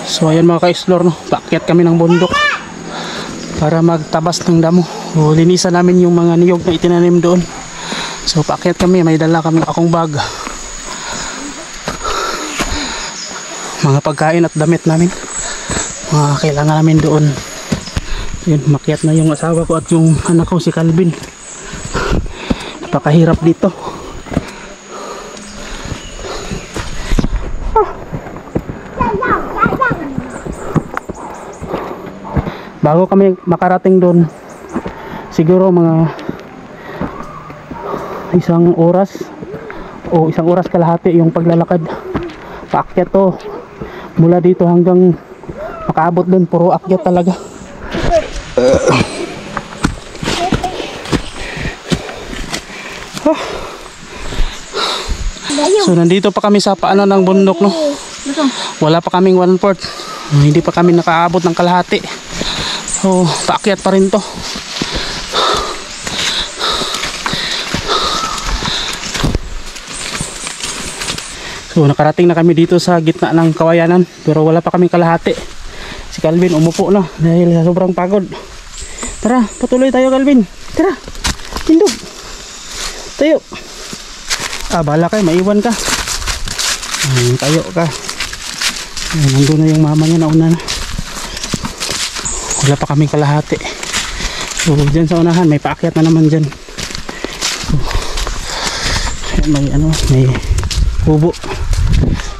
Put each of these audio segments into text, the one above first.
So ayan mga ka-explore, no? Paakyat kami ng bundok para magtabas ng damo. O, linisan namin yung mga niyog na itinanim doon. So paakyat kami, may dala kami akong bag, mga pagkain at damit namin, mga kailangan namin doon. Yun, makyat na yung asawa ko at yung anak ko si Calvin. Napakahirap dito. Bago kami makarating doon, siguro mga isang oras o isang oras kalahati yung paglalakad. Paakyat to, mula dito hanggang makaabot doon, puro akyat talaga. So nandito pa kami sa paanan ng bundok, no? Wala pa kaming 1/4, hindi pa kami nakaabot ng kalahati. So paakyat pa rin to. So nakarating na kami dito sa gitna ng kawayanan, pero wala pa kaming kalahati. Si Calvin umupo na dahil sa sobrang pagod. Tara, patuloy tayo Calvin. Tara, tindog. Tayo. Bala kayo, maiwan ka. Tayo ka. Nandun na yung mama niya, nauna na. Wala pa kaming kalahati. So dyan sa unahan, may paakyat na naman dyan. So, may kubo.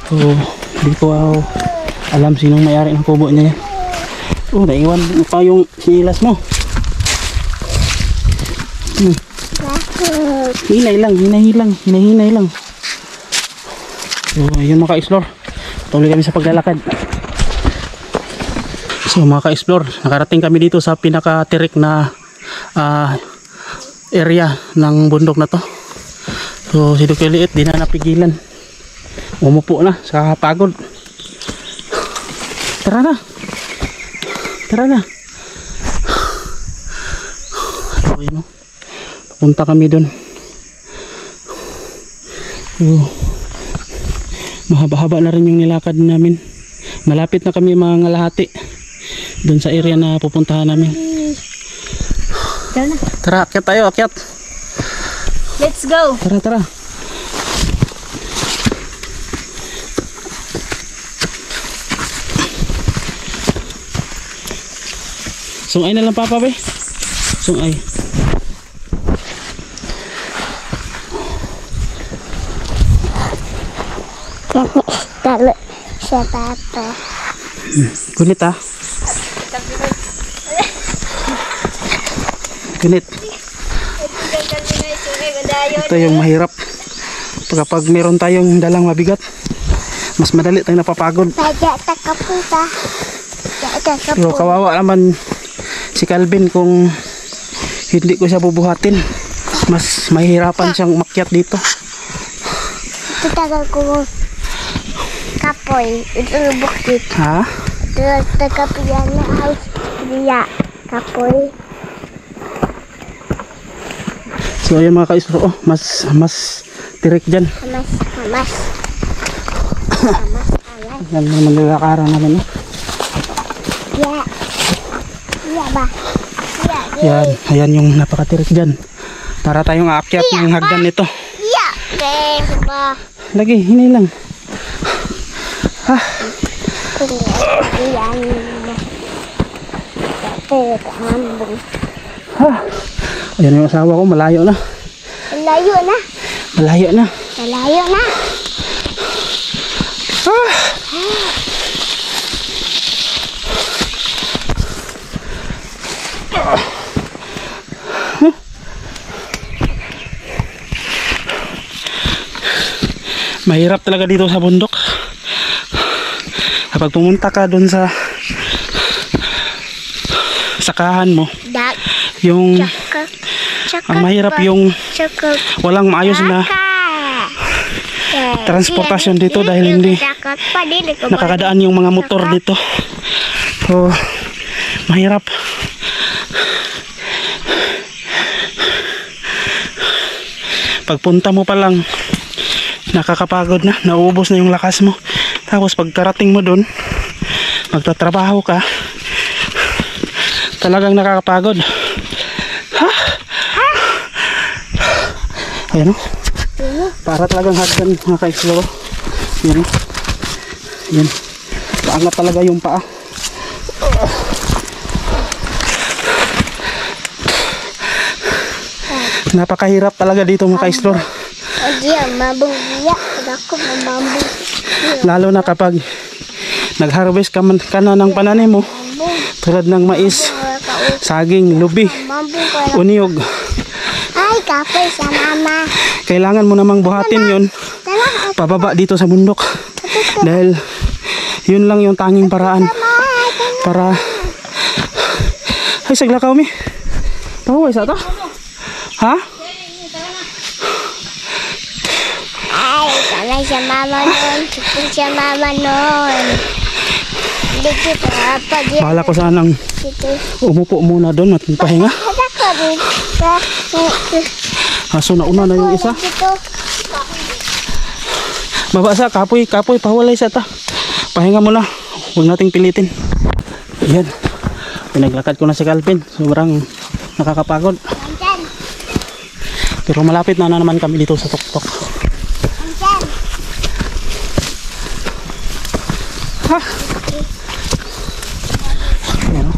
So hindi ko alam sinong may-ari ng kubo niya. Naiwan pa yung sinilas mo. Hinay lang. So ayun mga ka-explore, tuloy kami sa paglalakad. So mga ka-explore, nakarating kami dito sa pinaka-tirik na area ng bundok na to. So si Duque Liit di na napigilan, umupo na sa pagod. Tara na. So yun, punta kami dun. Mahaba-haba na rin yung nilakad namin. Malapit na kami mga ngalahati dun sa area na pupuntahan namin. Tara, akyat tayo, akyat. Let's go. Tara. Sungay na lang papa be. Sungay. Talo siya papa. Gunit Gunit. Ito yung mahirap. Kapag meron tayong dalang mabigat, mas madali tayong napapagod. Pero kawawa naman si Calvin kung hindi ko siya bubuhatin. Mas mahirapan siyang umakyat dito. Tagal ko kapoy. Ito bukit. Ha? Tagapian na house. Diya. Kapoy. So ayan mga ka-explore, mas tirik dyan. Mas. Yan naman nilalakaran namin. Yan, ayan yung napakatirik dyan. Para tayong aakyat ng hagdan nito. Lagi, hinay lang. Ayan yung asawa ko, malayo na. Mahirap talaga dito sa bundok. Kapag pumunta ka doon sa sakahan mo, yung ang mahirap yung walang maayos na transportasyon dito dahil hindi nakakadaan yung mga motor dito. So mahirap. Pagpunta mo pa lang nakakapagod na, nauubos na yung lakas mo. Tapos pagkarating mo doon magtatrabaho ka, talagang nakakapagod. Ha? Ayan o. Para talagang hagdan mga ka-explore. Yan o. Yan. Paangat talaga yung paa. Napakahirap talaga dito mga ka-explore. Mabong iya. Ako mamambong. Lalo na kapag nag-harvest ka na ng pananim mo. Tulad ng mais, saging, lubi, Mambong ko. uniyog. Ay, kapoy sa mama. Kailangan mo namang buhatin yun Tala, pababa dito sa bundok. Dahil yun lang yung tanging paraan para... Ay, sagla ka umi. Pahuway sa ito? Ha? ay, sanay sa mama nun. Sipin sa mama nun. Hindi kita pa dito. Bahala ko sanang umupo muna doon at magpahinga. Ada ko dito. Aso na una na yung isa. Dito. Baba sa kapoy, pahuwalay sa ito. Pahinga muna. Huwag nating pilitin. Yan. Pinaglakad ko na si Calvin. Sobrang nakakapagod. Andyan. Pero malapit na naman kami dito sa tuktok. Andyan. Ha? Yan o.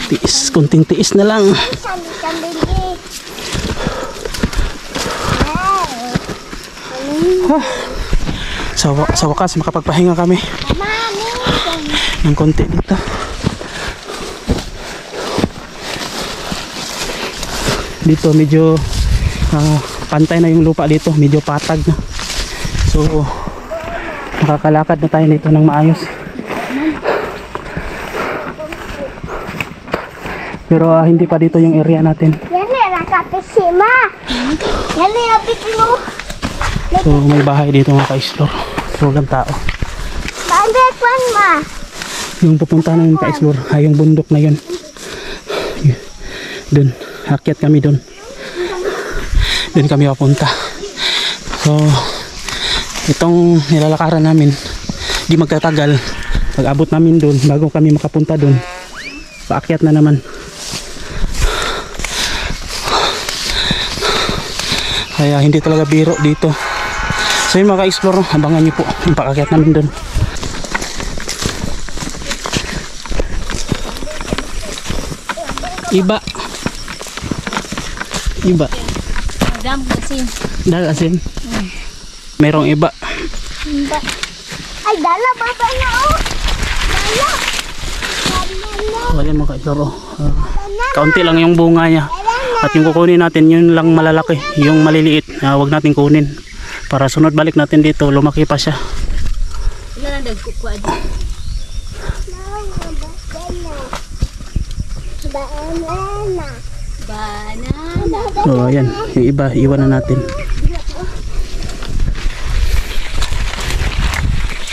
Tiis, kunting tiis na lang. Sambil-sambil di. Sa wakas makapagpahinga kami Mami. ng konti dito. Dito medyo pantay na yung lupa dito, medyo patag na. So makakalakad na tayo dito ng maayos. Pero hindi pa dito yung area natin. Yan na nakapesima. Yan na napipino. So may bahay dito mga ka-explore. Walang tao. Bandit man ma. Yung pupunta namin ka-explore ay yung bundok na yun. Doon, akyat kami doon. Doon kami papunta. So itong nilalakaran namin di magtatagal. Pag abot namin doon, bago kami makapunta doon, paakyat na naman. Kaya hindi talaga biro dito. So yun mga ka-explore, abangan nyo po yung pakakyat namin doon. Iba. Dam asin. Dahil asin. Merong iba. Ay dala baba na oh. Dala. So yan mga ka-explore. Kaunti lang yung bunga niya. At yung kukunin natin, yun lang malalaki. Yung maliliit, wag natin kunin. Para sunod balik natin dito, lumaki pa siya. Wala na dagkukwa di. Banana. So ayan, yung iba, iwan na natin.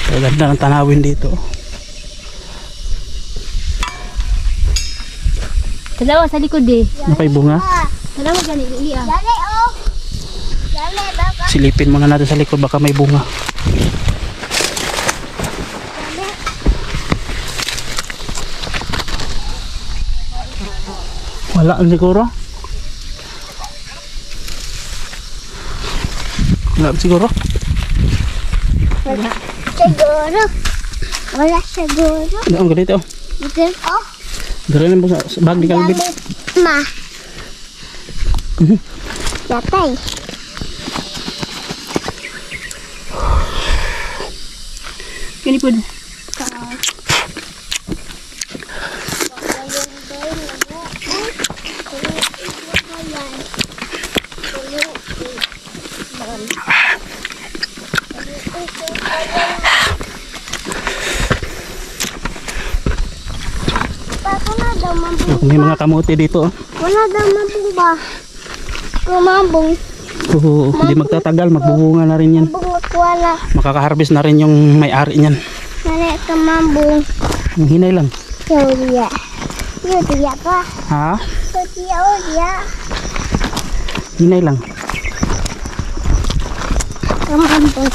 So, ganda ng tanawin dito. Dalawa sa likod eh. Nakay bunga. Dalawa gani iya. Dali oh. Dali baka. Silipin muna natin sa likod, baka may bunga. Wala siguro. Wala siguro. Wala siguro. Wala siguro. Ano ang ganito? Bukan oh. Dala na mo sa bag ni Calvin. Ma. Yatay. Kini po. May mga kamote dito. Wala daw mabong ba? Lumabong. Oo, hindi magtatagal, magbubunga na rin yan. Mabong wala. Makaka-harvest na rin yung may-ari niyan. Nalek ka mabong. Ang hinay lang. Yudia. Yudia pa. Ha? Yudia. Hinay lang. Mampung.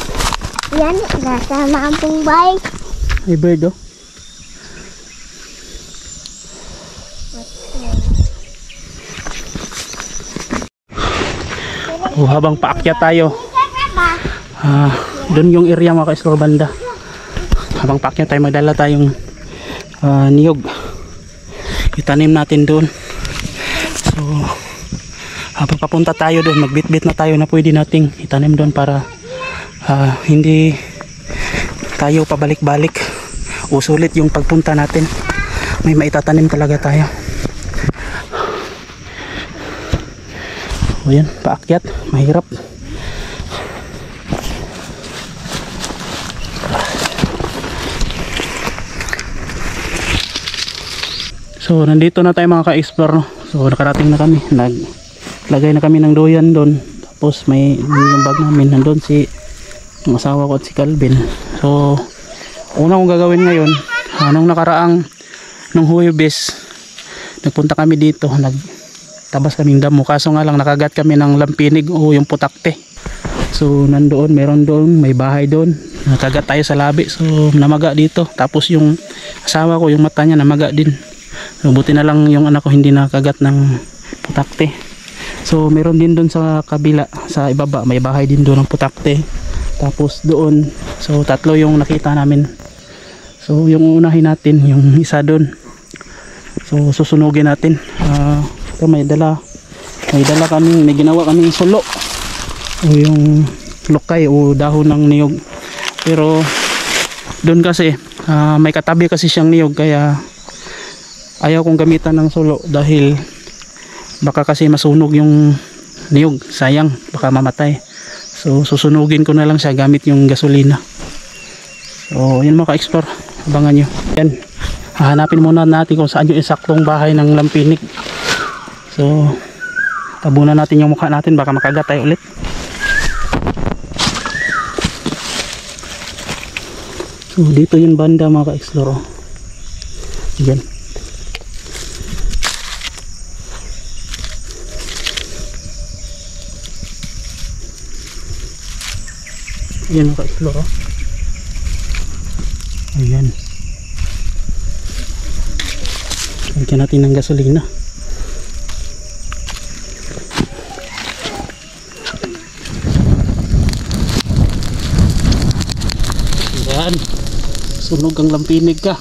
Yan, nasa mampung bahay. May bird oh. Oh, habang paakyat tayo, doon yung area mga ka-explore banda. Habang paakyat tayo, magdala tayong niyog. Itanim natin doon. So habang papunta tayo doon, magbitbit na tayo na pwede nating itanim doon para hindi tayo pabalik-balik. Usulit yung pagpunta natin, may maitatanim talaga tayo. O yan, paakyat, mahirap. So nandito na tayo mga ka-explore, no? So nakarating na kami, naglagay na kami ng duyan doon. Tapos may yung bag namin, nandun si yung asawa ko at si Calvin. So una kong gagawin ngayon, nung nakaraang nung Huwebes, nagpunta kami dito, tabas kaming damo, kaso nga lang nakagat kami ng lampinig o yung putakte. So nandoon, meron doon, may bahay doon, nakagat tayo sa labi, so namaga dito. Tapos yung asawa ko, yung mata niya namaga din. So buti na lang yung anak ko hindi nakagat ng putakte. So meron din doon sa kabila, sa ibaba, may bahay din doon ng putakte. Tapos doon, so tatlo yung nakita namin. So yung unahin natin, yung isa doon, so susunugin natin. May dala kami, may ginawa kaming sulo o yung lokay o dahon ng niyog. Pero doon kasi may katabi kasi siyang niyog, kaya ayaw kong gamitan ng sulo dahil baka kasi masunog yung niyog, sayang, baka mamatay. So susunugin ko na lang siya gamit yung gasolina. So yun mga ka-explore, abangan nyo yan. Hahanapin muna natin kung saan yung isaktong bahay ng lampinig. So tabunan natin yung mukha natin, baka makagat tayo ulit. So dito yung banda mga ka-explore. Yan. Yan mga ka-explore. Ayan. Lagyan natin ng gasolina. Ayan. Sunog ang lampinig ka.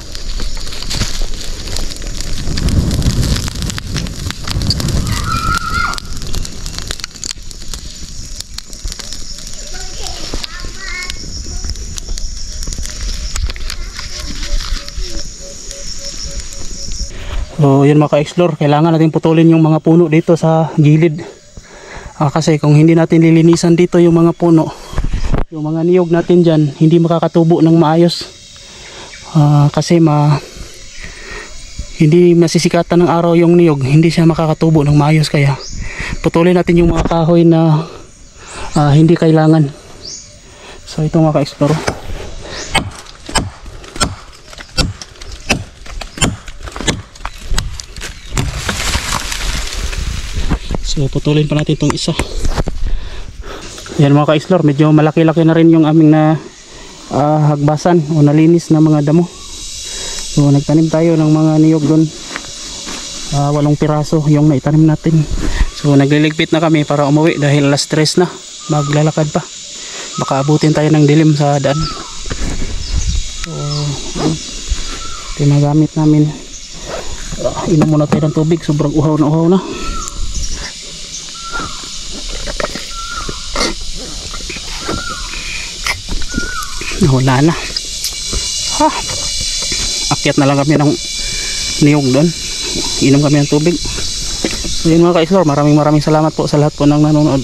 So yun mga ka-explore, kailangan natin putulin yung mga puno dito sa gilid. Kasi kung hindi natin lilinisan dito yung mga puno, yung mga niyog natin dyan, hindi makakatubo ng maayos. Kasi hindi masisikatan ng araw yung niyog, hindi siya makakatubo ng maayos. Kaya putulin natin yung mga kahoy na hindi kailangan. So ito mga ka-explore. So putulin pa natin itong isa. Yan mga ka-explore, medyo malaki-laki na rin yung aming na hagbasan o nalinis na mga damo. So nagtanim tayo ng mga niyog doon, 8 piraso yung naitanim natin. So nagliligpit na kami para umuwi dahil alas 3 na, maglalakad pa, baka abutin tayo ng dilim sa daan. So ito yung nagamit namin. Inom muna tayo ng tubig, sobrang uhaw na. Wala na. Akyat na lang kami ng niyog doon, inom kami ng tubig. So yun mga ka-explore, maraming salamat po sa lahat po ng nanonood.